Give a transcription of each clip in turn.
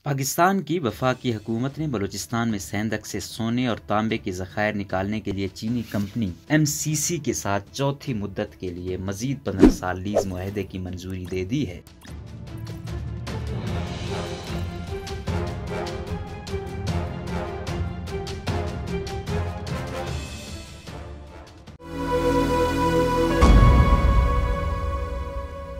پاکستان کی وفاقی حکومت نے بلوچستان میں سیندک سے سونے اور تانبے کے ذخائر نکالنے کے لیے چینی کمپنی MCC کے ساتھ چوتھی مدت کے لیے مزید 15 سال لیز معاہدے کی منظوری دے دی ہے۔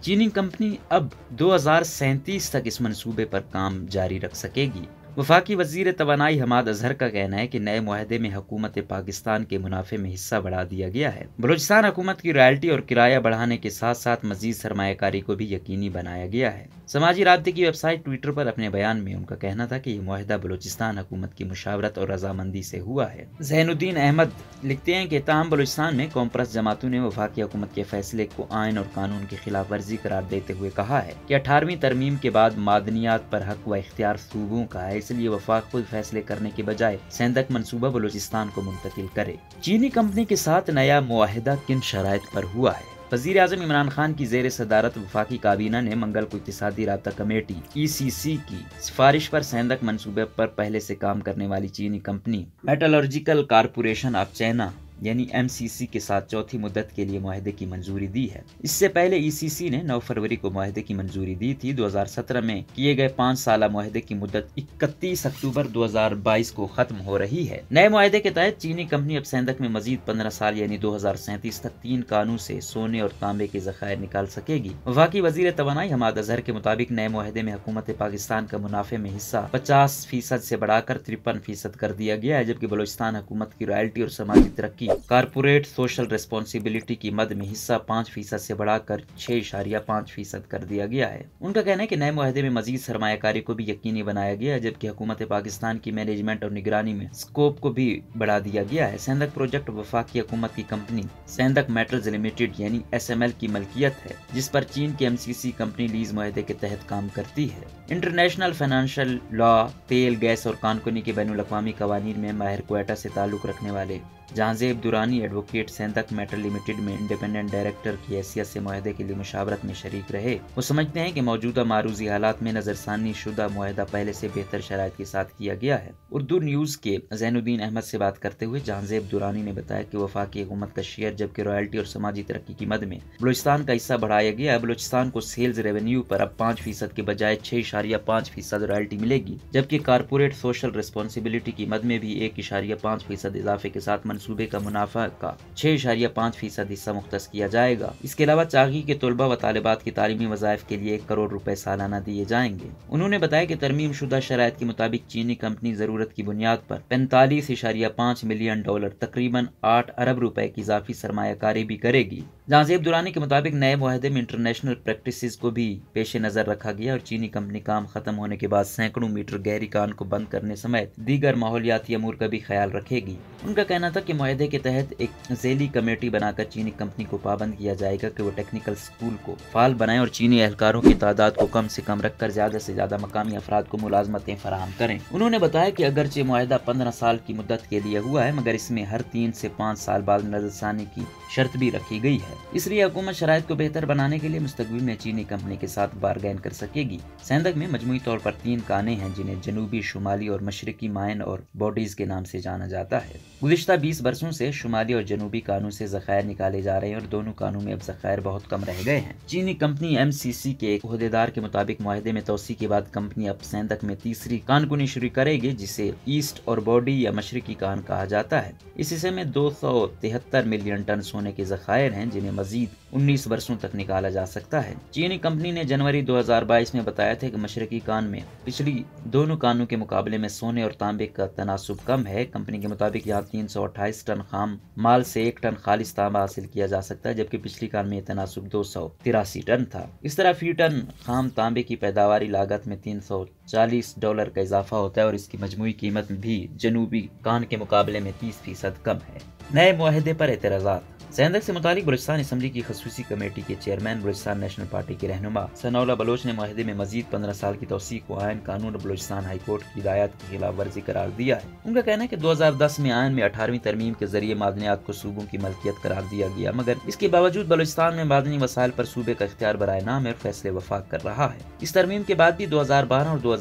چینی کمپنی اب 2037 تک اس منصوبے پر کام جاری رکھ سکے گی۔ وفاقی وزیر توانائی حماد اظہر کا کہنا ہے کہ نئے معاہدے میں حکومت پاکستان کے منافع میں حصہ بڑھا دیا گیا ہے۔ بلوچستان حکومت کی رائلٹی اور کرایہ بڑھانے کے ساتھ ساتھ مزید سرمایہ کاری کو بھی یقینی بنایا گیا ہے۔ سماجی رابطے کی ویب سائٹ ٹویٹر پر اپنے بیان میں ان کا کہنا تھا کہ یہ معاہدہ بلوچستان حکومت کی مشاورت اور رضامندی سے ہوا ہے۔ زین الدین احمد لکھتے ہیں کہ تاہم بلوچستان میں قوم پرست جماعتوں نے وفاقی حکومت کے فیصلے کو آئین اور قانون کی خلاف ورزی قرار دیتے ہوئے کہا ہے کہ 18ویں ترمیم کے بعد معدنیات پر حق و اختیار صوبوں کا ہے، اس لیے وفاق خود فیصلے کرنے کے بجائے سیندک منصوبہ بلوچستان کو منتقل کرے۔ چینی کمپنی کے ساتھ نیا معاہدہ کن شرائط پر ہوا ہے؟ وزیر اعظم عمران خان کی زیر صدارت وفاقی کابینہ نے منگل کو اقتصادی رابطہ کمیٹی ECC کی سفارش پر سیندک منصوبے پر پہلے سے کام کرنے والی چینی company metallurgical corporation of China یعنی MCC کے ساتھ چوتھی مدت کے لیے معاہدے کی منظوری دی ہے۔ اس سے پہلے ECC نے 9 فروری کو معاہدے کی منظوری دی تھی۔ 2017 میں کیے گئے 5 سالہ معاہدے کی مدت 31 اکتوبر 2022 کو ختم ہو رہی ہے۔ نئے معاہدے کے تحت چینی کمپنی اب سیندک میں مزید 15 سال یعنی 2037 تک 3 کانوں سے سونے اور تانبے کے ذخائر نکال سکے گی۔ وفاقی وزیر توانائی حماد اظہر کے مطابق نئے معاہدے میں حکومت پاکستان کا منافع میں حصہ 50% سے بڑھا کر 53% کر دیا گیا ہے، جبکہ بلوچستان حکومت کی رائلٹی اور سماجی ترقی کارپوریٹ سوشل ریسپانسبلٹی کی مد میں حصہ 5% سے بڑھا کر 6.5% کر دیا گیا ہے۔ ان کا کہنا ہے کہ نئے معاہدے میں مزید سرمایہ کاری کو بھی یقینی بنایا گیا ہے، جبکہ حکومت پاکستان کی مینجمنٹ اور نگرانی میں اسکوپ کو بھی بڑھا دیا گیا ہے۔ سیندک پروجیکٹ وفاقی حکومت کی کمپنی سیندک میٹلز لمیٹڈ یعنی SML کی ملکیت ہے، جس پر چین کی MCC کمپنی لیز معاہدے کے تحت کام کرتی ہے۔ انٹرنیشنل فائنانشل لا، تیل، گیس اور کانکنی کے بین الاقوامی قوانین میں ماہر کوئٹہ سے تعلق رکھنے والے Jahanzeb Durrani advocate Saindak metal limited میں انڈیپینڈنٹ ڈائریکٹر کی حیثیت سے معاہدے کے لیے مشاورت میں شریک رہے۔ وہ سمجھتے ہیں کہ موجودہ معروضی حالات میں نظر ثانی شدہ معاہدہ پہلے سے بہتر شرائط کے ساتھ کیا گیا ہے۔ اردو نیوز کے زین الدین احمد سے بات کرتے ہوئے جہانزیب درانی نے بتایا کہ وفاقی حکومت کا شیئر جبکہ رائلٹی اور سماجی ترقی کی مد میں بلوچستان کا حصہ بڑھایا گیا ہے۔ بلوچستان کو سیلز ریونیو پر اب 5% کے بجائے 6.5% رائلٹی ملے گی، جبکہ کارپوریٹ سوشل ریسپانسبلٹی کی مد میں بھی 1.5% اضافے کے ساتھ منصوبے کا منافع کا 6.5% حصہ مختص کیا جائے گا۔ اس کے علاوہ چاغی کے طلباء و طالبات کی تعلیمی وظائف کے لیے 1 کروڑ روپے سالانہ دیے جائیں گے۔ انہوں نے بتایا کہ ترمیم شدہ شرائط کے مطابق چینی کمپنی ضرورت کی بنیاد پر 45.5 ملین ڈالر تقریباً 8 ارب روپے کی اضافی سرمایہ کاری بھی کرے گی۔ جہانزیب درانی کے مطابق نئے معاہدے میں انٹرنیشنل پریکٹسز کو بھی پیش نظر رکھا گیا اور چینی کمپنی کام ختم ہونے کے بعد سینکڑوں میٹر گہری کان کو بند کرنے سمیت دیگر ماحولیاتی امور کا بھی خیال رکھے گی۔ ان کا کہنا تھا کہ معاہدے کے تحت ایک ذیلی کمیٹی بنا کر چینی کمپنی کو پابند کیا جائے گا کہ وہ ٹیکنیکل اسکول کو فعال بنائیں اور چینی اہلکاروں کی تعداد کو کم سے کم رکھ کر زیادہ سے زیادہ مقامی افراد کو ملازمتیں فراہم کریں۔ انہوں نے بتایا کہ اگرچہ معاہدہ 15 سال کی مدت کے لیے ہوا ہے، مگر اس میں ہر 3 سے 5 سال بعد نظر ثانی کی شرط بھی رکھی گئی ہے۔ اس لیے حکومت شرائط کو بہتر بنانے کے لیے مستقبل میں چینی کمپنی کے ساتھ بارگین کر سکے گی۔ سیندک میں مجموعی طور پر 3 کانیں ہیں، جنہیں جنوبی، شمالی اور مشرقی مائن اور باڈیز کے نام سے جانا جاتا ہے۔ گزشتہ 20 برسوں سے شمالی اور جنوبی کانوں سے ذخائر نکالے جا رہے ہیں اور دونوں کانوں میں اب ذخائر بہت کم رہ گئے ہیں۔ چینی کمپنی MCC کے ایک عہدیدار کے مطابق معاہدے میں توسیع کے بعد کمپنی اب سیندک میں تیسری کانکنی شروع کرے گی، جسے ایسٹ اور باڈی یا مشرقی کان کہا جاتا ہے۔ اس حصے میں 273 ملین ٹن سونے کے ذخائر ہیں، جنہیں مزید 19 برسوں تک نکالا جا سکتا ہے۔ چینی کمپنی نے جنوری 2022 میں بتایا تھا کہ مشرقی کان میں پچھلی دونوں کانوں کے مقابلے میں سونے اور تانبے کا تناسب کم ہے۔ کمپنی کے مطابق یہاں 328 ٹن خام مال سے 1 ٹن خالص تانبا حاصل کیا جا سکتا ہے، جبکہ پچھلی کان میں یہ تناسب 283 ٹن تھا۔ اس طرح فی ٹن خام تانبے کی پیداواری لاگت میں $340 کا اضافہ ہوتا ہے اور اس کی مجموعی قیمت بھی جنوبی کان کے مقابلے میں 30% کم ہے۔ نئے معاہدے پر اعتراضات۔ سیندک سے متعلق بلوچستان اسمبلی کی خصوصی کمیٹی کے چیئرمین بلوچستان نیشنل پارٹی کے رہنما ثناء اللہ بلوچ نے معاہدے میں مزید 15 سال کی توسیع کو آئین، قانون اور بلوچستان ہائی کورٹ کی ہدایات کی خلاف ورزی قرار دیا ہے۔ ان کا کہنا ہے کہ 2010 میں آئین میں 18ویں ترمیم کے ذریعے معدنیات کو صوبوں کی ملکیت قرار دیا گیا، مگر اس کے باوجود بلوچستان میں معدنی وسائل پر صوبے کا اختیار برائے نام ہے اور فیصلے وفاق کر رہا ہے۔ اس ترمیم کے بعد بھی 2012 اور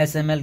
SML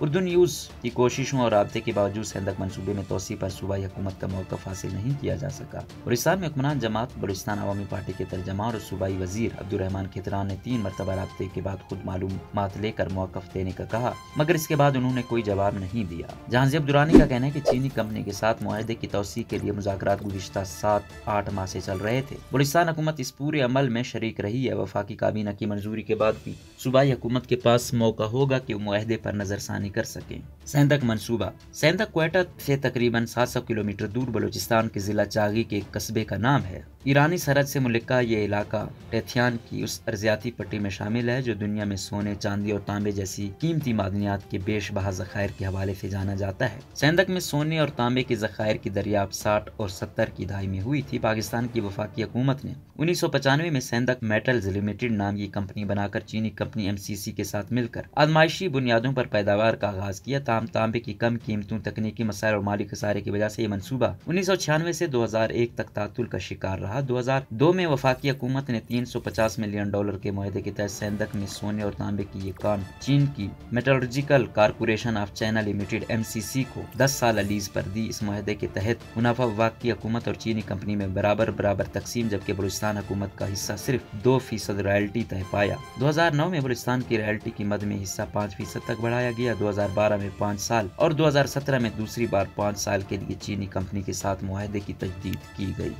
اردو نیوز کی کوششوں اور رابطے کے باوجود سندھ منصوبے میں توسیع پر صوبائی حکومت کا موقف حاصل نہیں کیا جا سکا۔ بلوچستان میں حکمران جماعت بلوچستان عوامی پارٹی کے ترجمان اور صوبائی وزیر عبدالرحمان کھتران نے 3 مرتبہ رابطے کے بعد خود معلومات لے کر موقف دینے کا کہا، مگر اس کے بعد انہوں نے کوئی جواب نہیں دیا۔ جہانزیب عبدالرانی کا کہنا ہے کہ چینی کمپنی کے ساتھ معاہدے کی توسیع کے لیے مذاکرات گزشتہ 7-8 ماہ سے چل رہے تھے۔ بلوچستان حکومت اس پورے عمل میں شریک رہی ہے۔ وفاقی کابینہ کی منظوری کے بعد بھی صوبائی حکومت کے پاس موقع ہوگا کہ وہ معاہدے پر نظر ثانی کر سکیں۔ سندھ منصوبہ سندھ کوئٹہ سے تقریباً 700 کلومیٹر دور بلوچستان کے ضلع چاغی کے ایک قصبے کا نام ہے۔ ایرانی سرحد سے ملکہ یہ علاقہ ٹیتھیان کی اس ارضیاتی پٹی میں شامل ہے جو دنیا میں سونے، چاندی اور تانبے جیسی قیمتی معدنیات کے بیش بہا ذخائر کے حوالے سے جانا جاتا ہے۔ سندھ میں سونے اور تانبے کے ذخائر کی دریافت 60 اور 70 کی دہائی میں ہوئی تھی۔ پاکستان کی وفاقی حکومت نے 1995 میں سندھ میٹلز لمیٹڈ نام کی کمپنی بنا کر چینی کمپنی MCC کے ساتھ مل کر آزمائشی بنیادوں پر پیداوار کا آغاز کیا۔ تاہم تانبے کی کم قیمتوں، تکنیکی مسائل اور مالی خسارے کی وجہ سے یہ منصوبہ 1996 سے 2001 تک تعطل کا شکار رہا۔ 2002 میں وفاقی حکومت نے $350 ملین کے معاہدے کے تحت سندھ میں سونے اور تانبے کی یہ کان چین کی metallurgical corporation of China limited MCC کو 10 سالہ لیز پر دی۔ اس معاہدے کے تحت منافع وفاقی حکومت اور چینی کمپنی میں برابر تقسیم، جبکہ بلوچستان حکومت کا حصہ صرف 2% رائلٹی طے پایا۔ 2009 میں بلوچستان کی رائلٹی کی مد میں حصہ 5% تک بڑھایا گیا۔ 2012 میں 5 سال اور 2017 میں دوسری بار 5 سال کے لیے چینی کمپنی کے ساتھ معاہدے کی تجدید کی گئی۔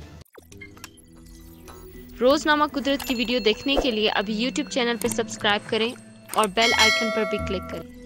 روزنامہ قدرت کی ویڈیو دیکھنے کے لیے ابھی YouTube چینل پر سبسکرائب کریں اور بیل آئیکن پر بھی کلک کریں۔